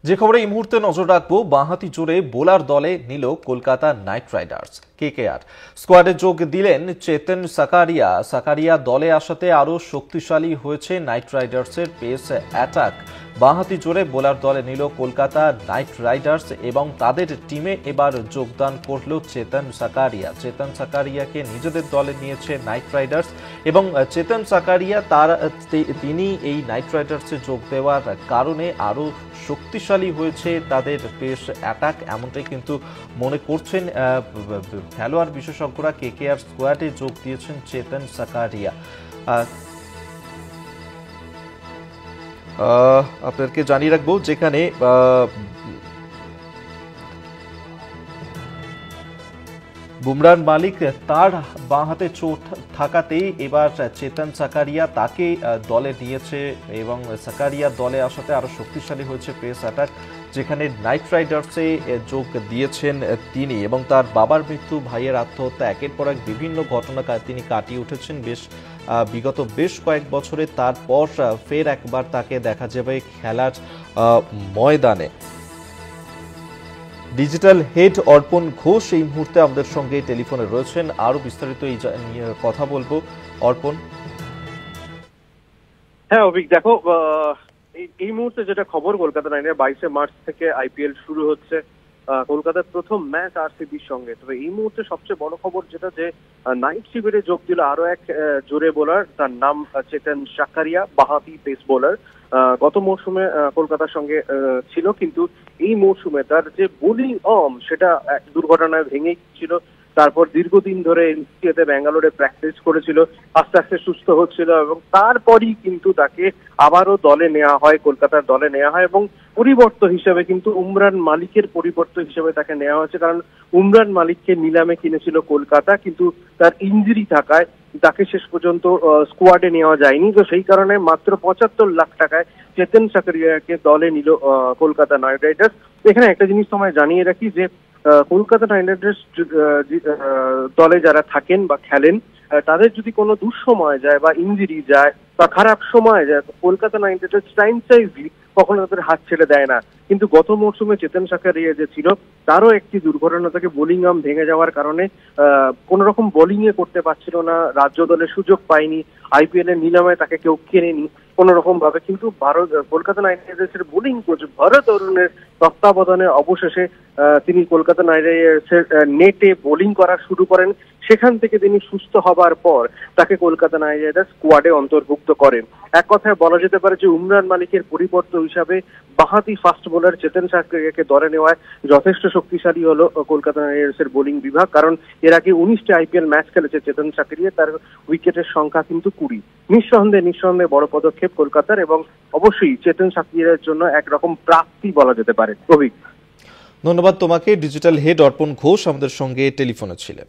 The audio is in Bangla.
যে খবরে এই মুহূর্তে নজর রাখবো, বাঁহাতি জোরে বোলার দলে নিল কলকাতা নাইট রাইডার্স। কেকেআর স্কোয়াডে যোগ দিলেন চেতন সাকারিয়া দলে আসাতে আরও শক্তিশালী হয়েছে নাইট রাইডার্সের পেস অ্যাটাক। বাঁহাতি জোরে বোলার দলে নিল কলকাতা নাইট রাইডার্স এবং তাদের টিমে এবার যোগদান করল চেতন সাকারিয়াকে নিজেদের দলে নিয়েছে নাইট রাইডার্স এবং চেতন সাকারিয়া তিনি এই নাইট রাইডার্সে যোগ দেওয়ার কারণে আরও শক্তিশালী হয়েছে তাদের পেস অ্যাটাক, এমনটাই কিন্তু মনে করছেন খেলোয়াড় বিশেষজ্ঞরা। কেকেআর স্কোয়াডে যোগ দিয়েছেন চেতন সাকারিয়া। আপনাদেরকে জানিয়ে রাখবো, যেখানে বুমরান মালিক তার বাঁ হাতে চোট থাকাতেই এবার চেতন সাকারিয়া তাকে দলে নিয়েছে এবং সাকারিয়ার দলে আসাতে আরো শক্তিশালী হয়েছে পেস অ্যাটাক, যেখানে নাইট রাইডার্সে যোগ দিয়েছেন তিনি। এবং তার বাবার মৃত্যু, ভাইয়ের আত্মহত্যা, একের পর এক বিভিন্ন ঘটনা তিনি কাটিয়ে উঠেছেন বিগত বেশ কয়েক বছরে। তারপর ফের একবার তাকে দেখা যাবে খেলার ময়দানে। ডিজিটাল হেড অর্পণ ঘোষ এই মুহূর্তে আমাদের সঙ্গে টেলিফোনে রয়েছেন, আরো বিস্তারিত এই নিয়ে কথা বলবো। অর্পণ। হ্যাঁ অভিক, দেখো এই মুহূর্তে যেটা খবর, কলকাতা নাইটের 22 মার্চ থেকে আইপিএল শুরু হচ্ছে। কলকাতার প্রথম ম্যাচ আরসিবির সঙ্গে। তবে এই মুহূর্তে সবচেয়ে বড় খবর যেটা, যে নাইট শিবিরে যোগ দিল আরো এক জোরে বোলার, তার নাম চেতন সাকারিয়া, বাঁহাতি পেস বোলার। গত মৌসুমে কলকাতার সঙ্গে ছিল, কিন্তু এই মৌসুমে তার যে বোলিং সেটা এক দুর্ঘটনায় ভেঙে ছিল। তারপর দীর্ঘদিন ধরে এনসিএতে ব্যাঙ্গালোরে প্র্যাকটিস করেছিল, আস্তে আস্তে সুস্থ হচ্ছিল এবং তারপরই কিন্তু তাকে আবারও দলে নেওয়া হয়, কলকাতার দলে নেওয়া হয় এবং পরিবর্তন হিসেবে কিন্তু উমরান মালিকের পরিবর্তন হিসেবে তাকে নেওয়া হয়েছে। কারণ উমরান মালিককে নিলামে কিনেছিল কলকাতা, কিন্তু তার ইনজুরি থাকায় তাকে শেষ পর্যন্ত স্কোয়াডে নেওয়া যায়নি। তো সেই কারণে মাত্র 75 লাখ টাকায় চেতন সাকারিয়াকে দলে নিল কলকাতা নাইট রাইডার্স। এখানে একটা জিনিস তোমায় জানিয়ে রাখি, যে কলকাতা নাইট রাইডার্স দলে যারা থাকেন বা খেলেন, তাদের যদি কোনো দুঃসময় যায় বা ইনজুরি যায় বা খারাপ সময় যায়, কলকাতা নাইট রাইডার্স ফ্র্যাঞ্চাইজি কখনো তাদের হাত ছেড়ে দেয় না। কিন্তু গত মৌসুমে চেতন সাকারিয়া যে ছিল, তারও একটি দুর্ঘটনা, তাকে বোলিং আর্ম ভেঙে যাওয়ার কারণে কোন রকম বোলিং এ করতে পারছিল না, রাজ্য দলের সুযোগ পায়নি, আইপিএল এর নিলামে তাকে কেউ কেনেনি কোন রকম ভাবে। কিন্তু কলকাতা নাইট রাইডার্সের বোলিং কোচ ভরত অরুণের তত্ত্বাবধানে অবশেষে তিনি কলকাতা নাইট রাইডার্সের নেটে বোলিং করা শুরু করেন। সেখান থেকে তিনি সুস্থ হবার পর তাকে কলকাতা নাইট রাইডার্স স্কোয়াডে অন্তর্ভুক্ত করেন। এক কথায় বলা যেতে পারে যে উমরান মালিকের পরিবর্তন হিসাবে বাঁহাতি ফাস্ট বোলার চেতন সাকারিয়াকে দলে নেওয়ায় যথেষ্ট শক্তিশালী হলো কলকাতা নাইট রাইডার্সের বোলিং বিভাগ। কারণ এর আগে 19টা আইপিএল ম্যাচ খেলেছে চেতন সাকারিয়া, তার উইকেটের সংখ্যা কিন্তু 20। নিঃসন্দেহে বড় পদক্ষেপ কলকাতার, এবং অবশ্যই চেতন সাকারিয়ার জন্য একরকম প্রাপ্তি বলা যেতে পারে। অভিক, ধন্যবাদ তোমাকে। ডিজিটাল হেড অর্পণ ঘোষ আমাদের সঙ্গে টেলিফোনে ছিলেন।